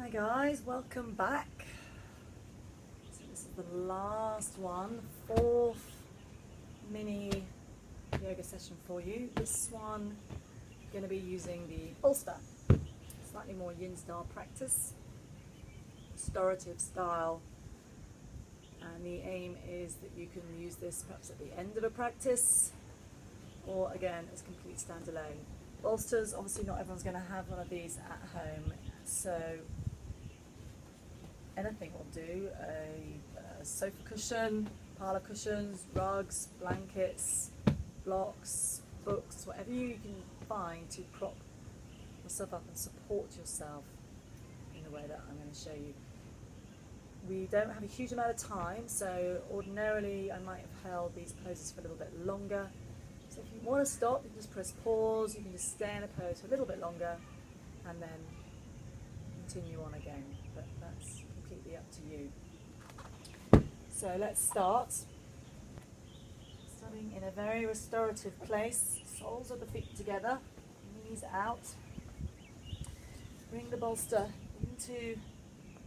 Hi guys, welcome back. So this is the last one, fourth mini yoga session for you. This one I'm going to be using the bolster, slightly more yin style practice, restorative style, and the aim is that you can use this perhaps at the end of a practice or again as complete standalone. Bolsters, obviously not everyone's going to have one of these at home, so anything will do, a sofa cushion, parlour cushions, rugs, blankets, blocks, books, whatever you can find to prop yourself up and support yourself in the way that I'm going to show you. We don't have a huge amount of time, so ordinarily I might have held these poses for a little bit longer. So if you want to stop, you can just press pause, you can just stay in a pose for a little bit longer and then continue on again, but that's completely up to you. So let's start. Starting in a very restorative place, soles of the feet together, knees out. Bring the bolster into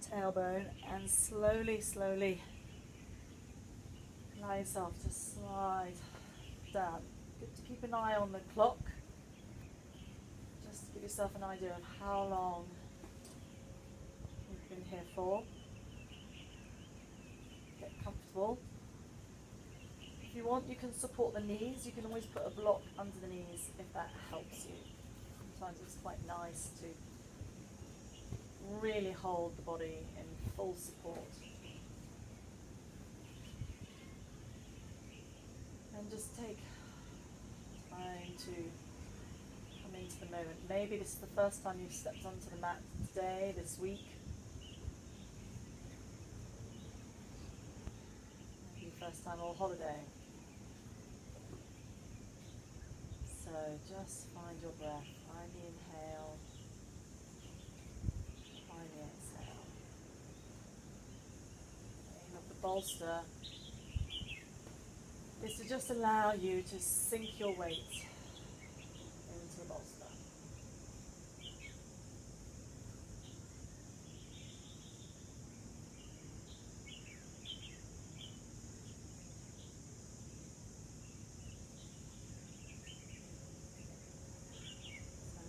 the tailbone and slowly allow yourself to slide down. Good to keep an eye on the clock, just to give yourself an idea of how long you've been here for. Get comfortable. If you want, you can support the knees. You can always put a block under the knees if that helps you. Sometimes it's quite nice to really hold the body in full support. And just take time to come into the moment. Maybe this is the first time you've stepped onto the mat today, this week. Maybe first time all holiday. So just find your breath, find the inhale, find the exhale. The aim of the bolster is to just allow you to sink your weight into the bolster.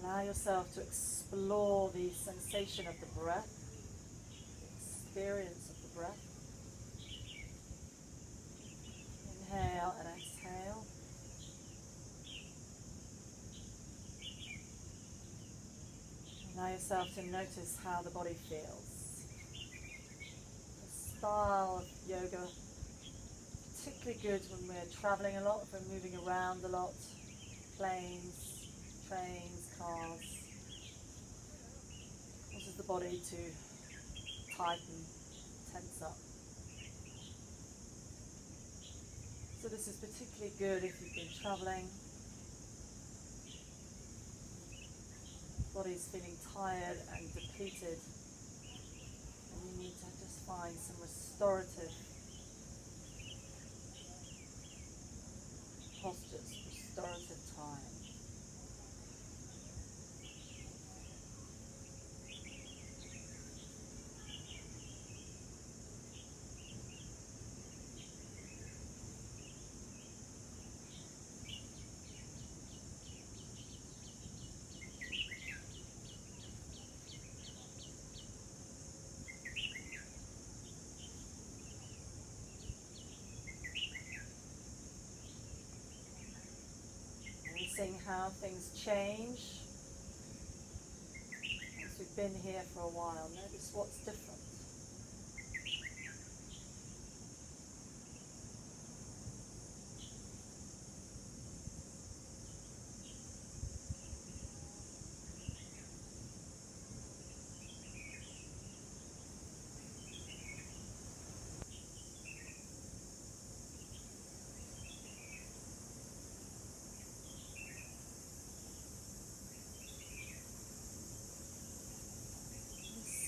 Allow yourself to explore the sensation of the breath, the experience of the breath. Inhale and exhale. Allow yourself to notice how the body feels. The style of yoga, particularly good when we're traveling a lot, if we're moving around a lot, planes, trains, cars, causes the body to tighten, tense up. So this is particularly good if you've been traveling, body's feeling tired and depleted, and you need to just find some restorative postures, restorative time. Seeing how things change once we've been here for a while. Notice what's different.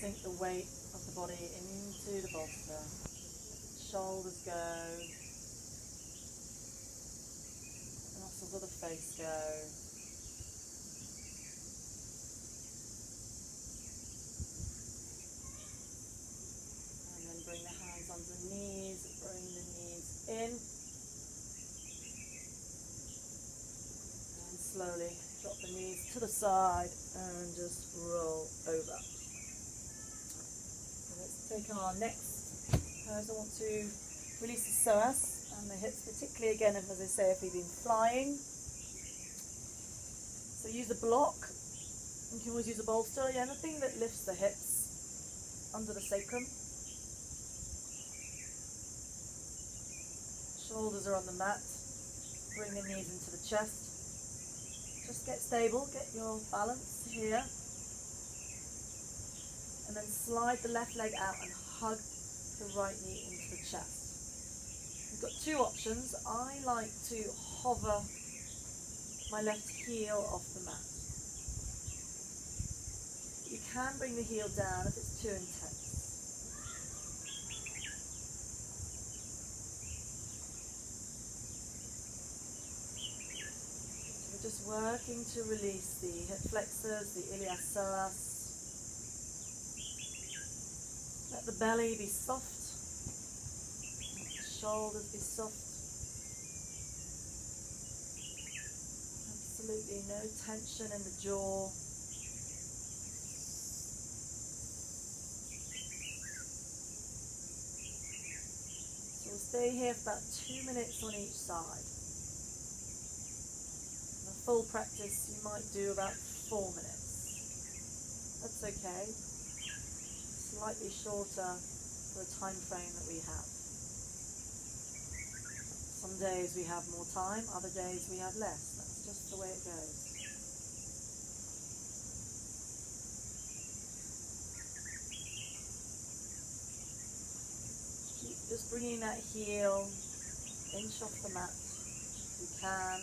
Sink the weight of the body into the bolster. Shoulders go. Muscles of the face go. under the knees, bring the knees in, and slowly drop the knees to the side and just roll over. So let's take our next pose. I want to release the psoas and the hips, particularly again, as I say, if we've been flying. So use a block. You can always use a bolster, anything that lifts the hips under the sacrum. Shoulders are on the mat. Bring the knees into the chest. Just get stable, get your balance here. And then slide the left leg out and hug the right knee into the chest. You've got two options. I like to hover my left heel off the mat. You can bring the heel down if it's too intense. So we're just working to release the hip flexors, the iliopsoas. Let the belly be soft. Let the shoulders be soft. Absolutely no tension in the jaw. So we'll stay here for about 2 minutes on each side. In a full practice you might do about 4 minutes. That's okay. Slightly shorter for the time frame that we have. Some days we have more time, other days we have less. That's just the way it goes. Keep just bringing that heel inch off the mat if you can.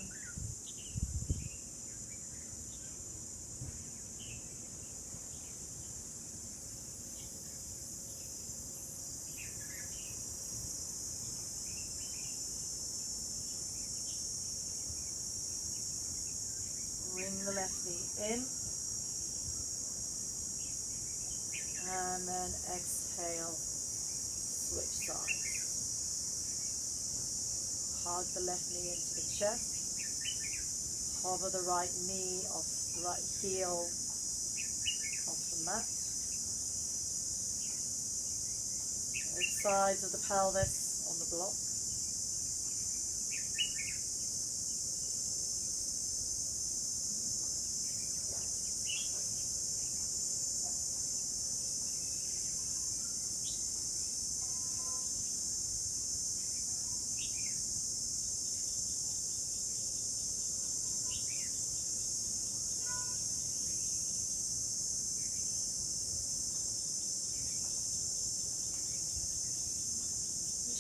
Bring the left knee in, and then exhale, switch sides. Hug the left knee into the chest, hover the right knee off the right heel off the mat. Both sides of the pelvis on the block.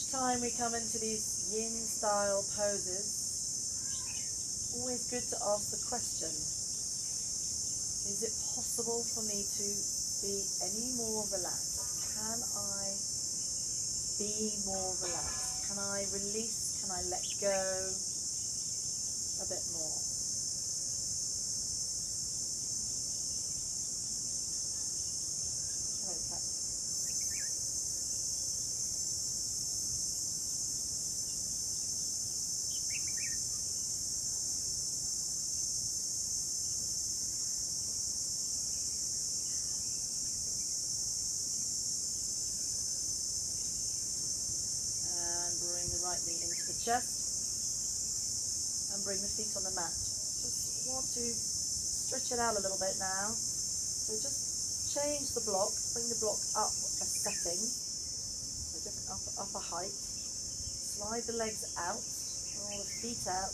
Time we come into these yin style poses, always good to ask the question, is it possible for me to be any more relaxed? Can I be more relaxed? Can I release? Can I let go a bit more? Okay. Right knee into the chest and bring the feet on the mat. Just want to stretch it out a little bit now. So just change the block, bring the block up a setting, so just up a height. Slide the legs out, roll the feet out,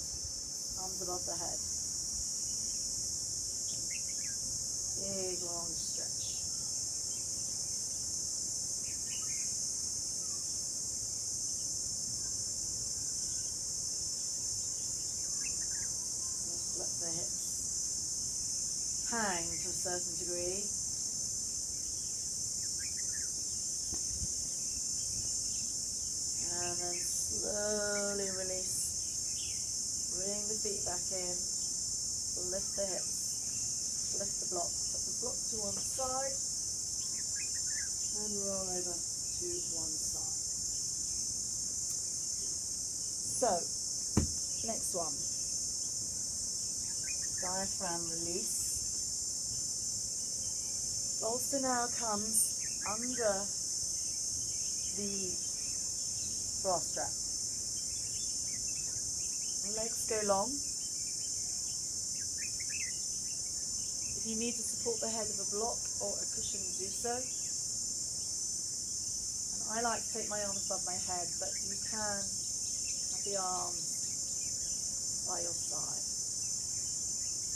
arms above the head. Big long stretch. Let the hips hang to a certain degree. And then slowly release. Bring the feet back in. Lift the hips. Lift the block. Put the block to one side. And roll over to one side. So, next one. Diaphragm release. Bolster now comes under the bra strap. Legs go long. If you need to support the head of a block or a cushion, do so. And I like to take my arms above my head, but you can have the arms by your side.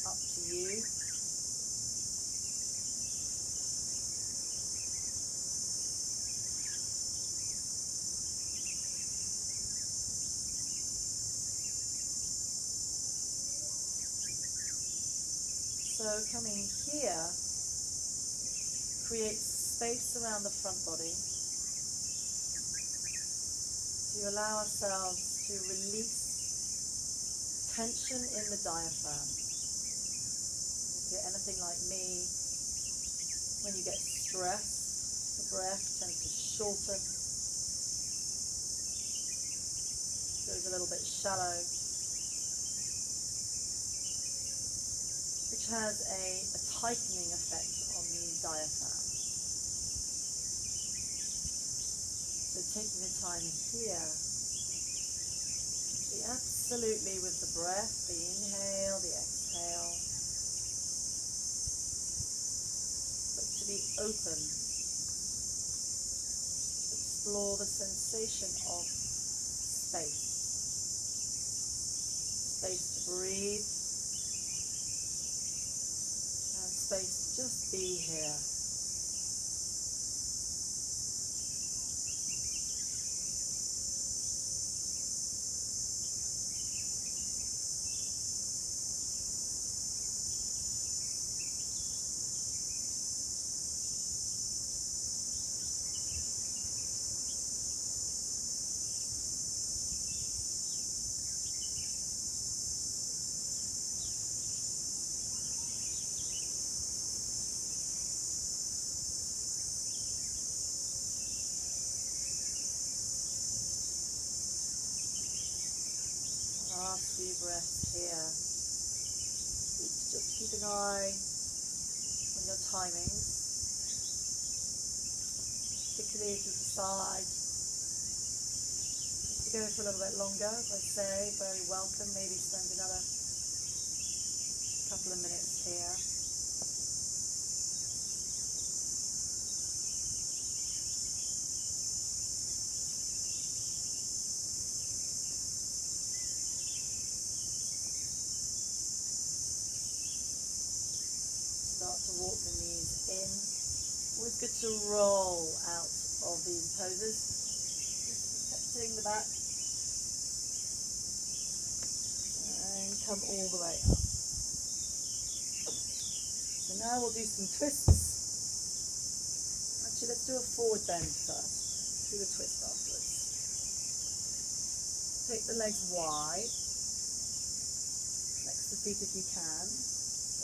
Up to you. So coming here creates space around the front body to allow ourselves to release tension in the diaphragm. If you're anything like me, when you get stressed, the breath tends to shorten, goes a little bit shallow, which has a tightening effect on the diaphragm. So taking the time here, be absolutely with the breath, the inhale, the exhale, but to be open, explore the sensation of space, space to breathe, space to just be here. Last few breaths here. Just keep an eye on your timings, particularly if you decide to go for a little bit longer. As I say, very welcome. Maybe spend another couple of minutes here. Start to walk the knees in. Always good to roll out of these poses, just protecting the back, and come all the way up. So now we'll do some twists. Actually, let's do a forward bend first. Do the twist afterwards. Take the legs wide, flex the feet if you can.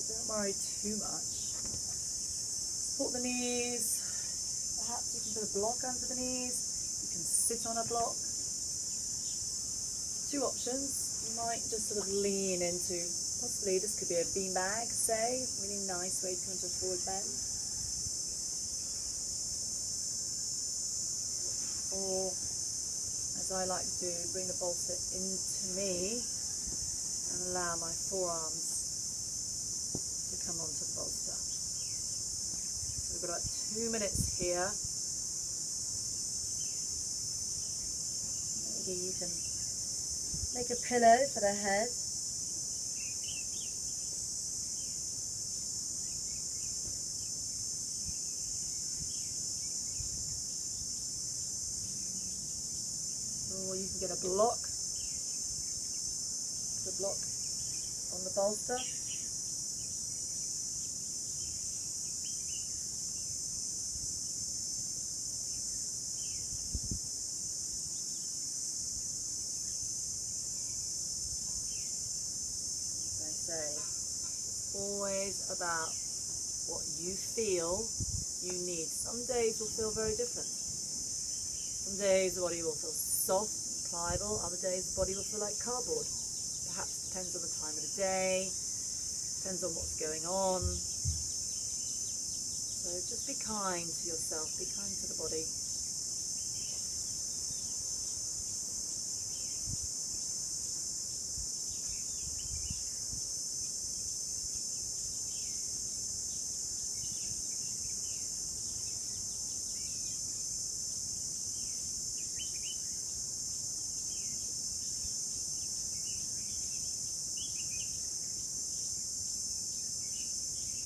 Don't worry too much. Support the knees. Perhaps you can put a block under the knees. You can sit on a block. Two options. You might just sort of lean into, possibly this could be a bean bag, say. Really nice way to come to a forward bend. Or, as I like to do, bring the bolster into me and allow my forearms come onto the bolster. So we've got about 2 minutes here. Maybe you can make a pillow for the head. Or you can get a block. The block on the bolster. It's always about what you feel you need. Some days will feel very different. Some days the body will feel soft and pliable, other days the body will feel like cardboard. Perhaps depends on the time of the day, depends on what's going on. So just be kind to yourself, be kind to the body.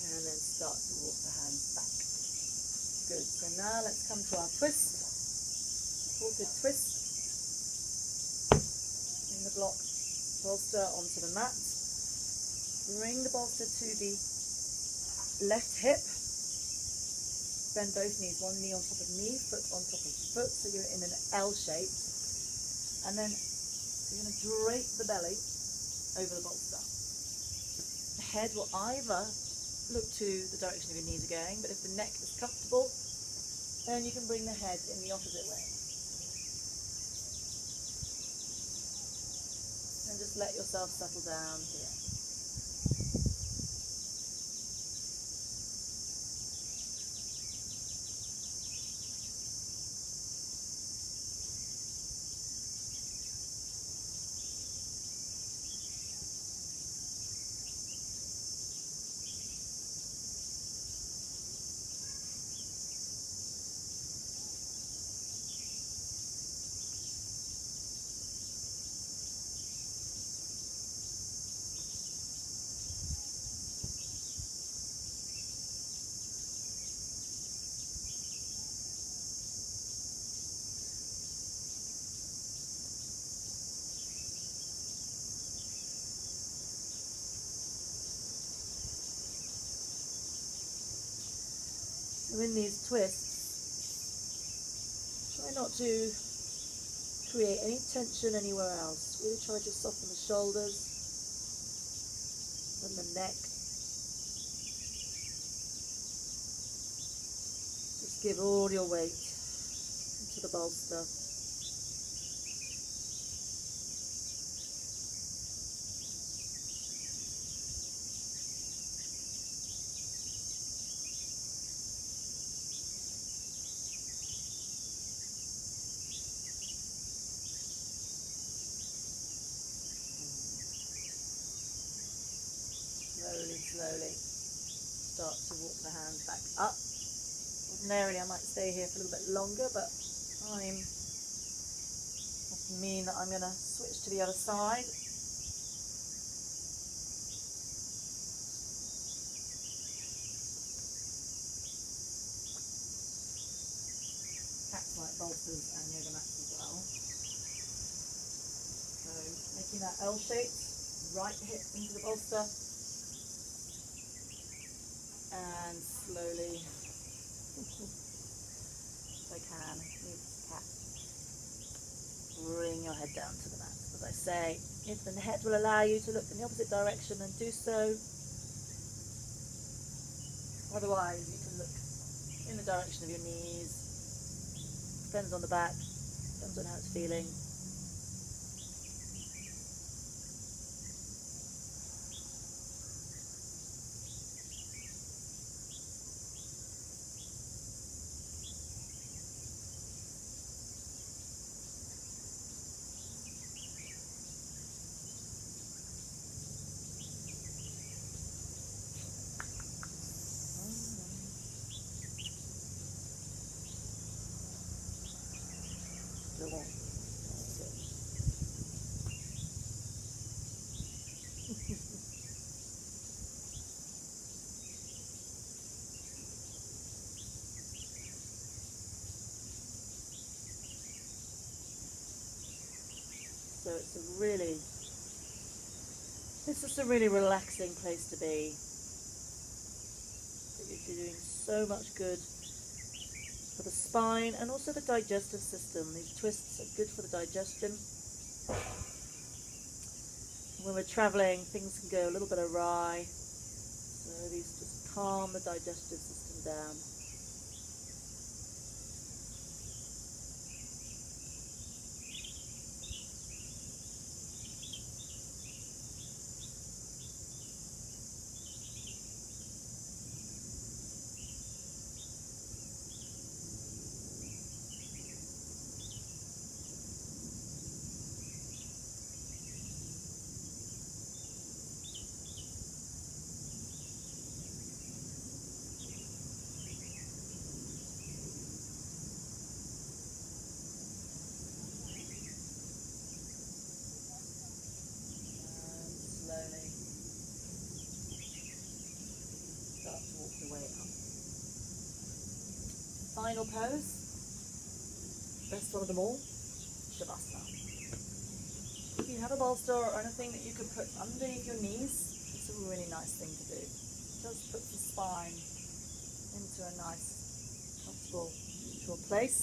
And then start to walk the hands back. Good. So now let's come to our twist. Supported twist. Bring the block bolster onto the mat. Bring the bolster to the left hip. Bend both knees, one knee on top of knee, foot on top of foot, so you're in an L shape. And then you're going to drape the belly over the bolster. The head will either look to the direction of your knees are going, but if the neck is comfortable, then you can bring the head in the opposite way. And just let yourself settle down here. So in these twists, try not to create any tension anywhere else. Really try to soften the shoulders and the neck. Just give all your weight into the bolster. Slowly start to walk the hands back up. Ordinarily I might stay here for a little bit longer, but time doesn't mean that I'm going to switch to the other side. Cats like bolsters and yoga mats as well. So making that L shape, right hip into the bolster. And slowly, if I can, move this cat. Bring your head down to the mat. As I say, if the head will allow you to look in the opposite direction, then do so. Otherwise, you can look in the direction of your knees. Depends on the back, depends on how it's feeling. So it's just a really relaxing place to be. You're doing so much good for the spine and also the digestive system. These twists are good for the digestion. When we're traveling, things can go a little bit awry. So these just calm the digestive system down. final pose, best one of them all, Shavasana. If you have a bolster or anything that you can put underneath your knees, it's a really nice thing to do. Just put the spine into a nice, comfortable, neutral place.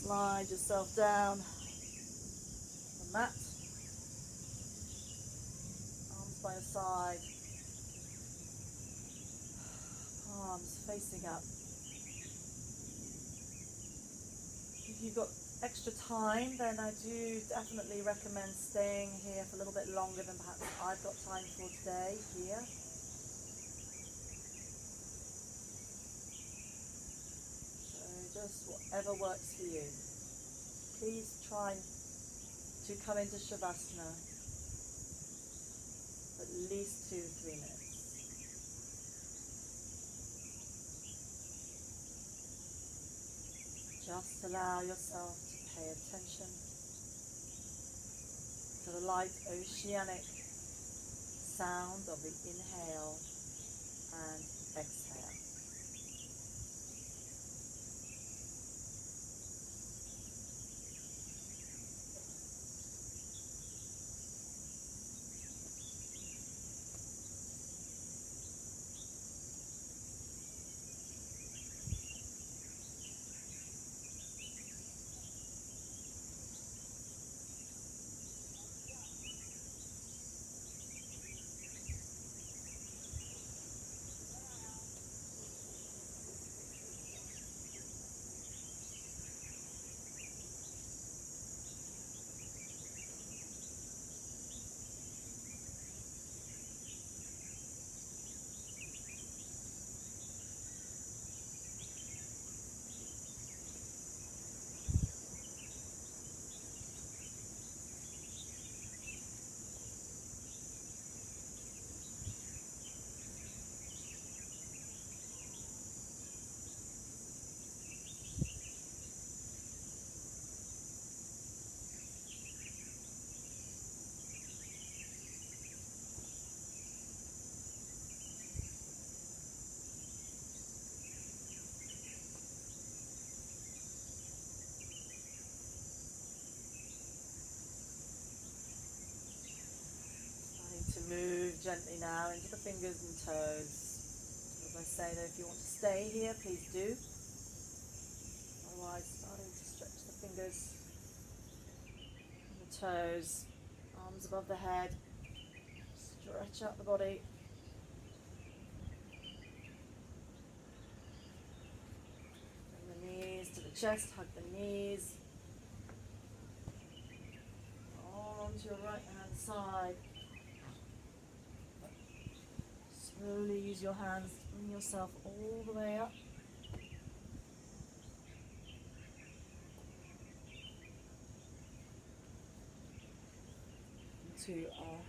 Slide yourself down the mat, arms by your side, palms facing up. If you've got extra time, then I do definitely recommend staying here for a little bit longer than perhaps I've got time for today here. So just whatever works for you. Please try to come into Shavasana for at least 2 to 3 minutes. Just allow yourself to pay attention to the light oceanic sound of the inhale and exhale. Move gently now into the fingers and toes. As I say though, if you want to stay here, please do. Otherwise, starting to stretch the fingers and the toes, arms above the head, stretch out the body. Bring the knees to the chest, hug the knees. On to your right hand side. Slowly use your hands to bring yourself all the way up. To our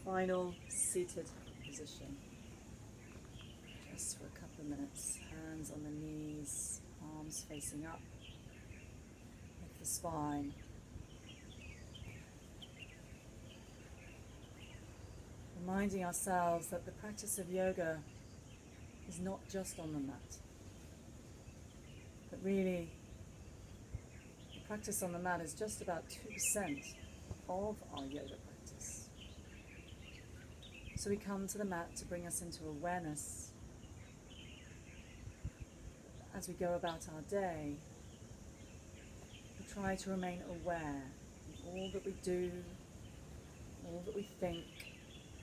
final seated position. Just for a couple of minutes. Hands on the knees, arms facing up. Lift the spine. Reminding ourselves that the practice of yoga is not just on the mat, but really the practice on the mat is just about 2% of our yoga practice. So we come to the mat to bring us into awareness. As we go about our day, we try to remain aware of all that we do, all that we think,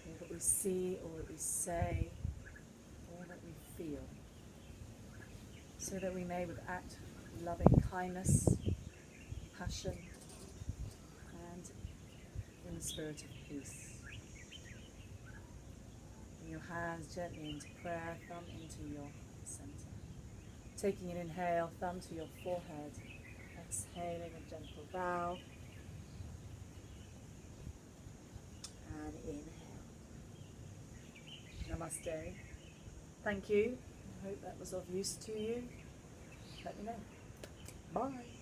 all that we see, all that we say, all that we feel, so that we may with act loving kindness, passion, and in the spirit of peace. Bring your hands gently into prayer, thumb into your center. Taking an inhale, thumb to your forehead, exhaling a gentle bow, and inhale. Namaste. Thank you. I hope that was of use to you. Let me know. Bye.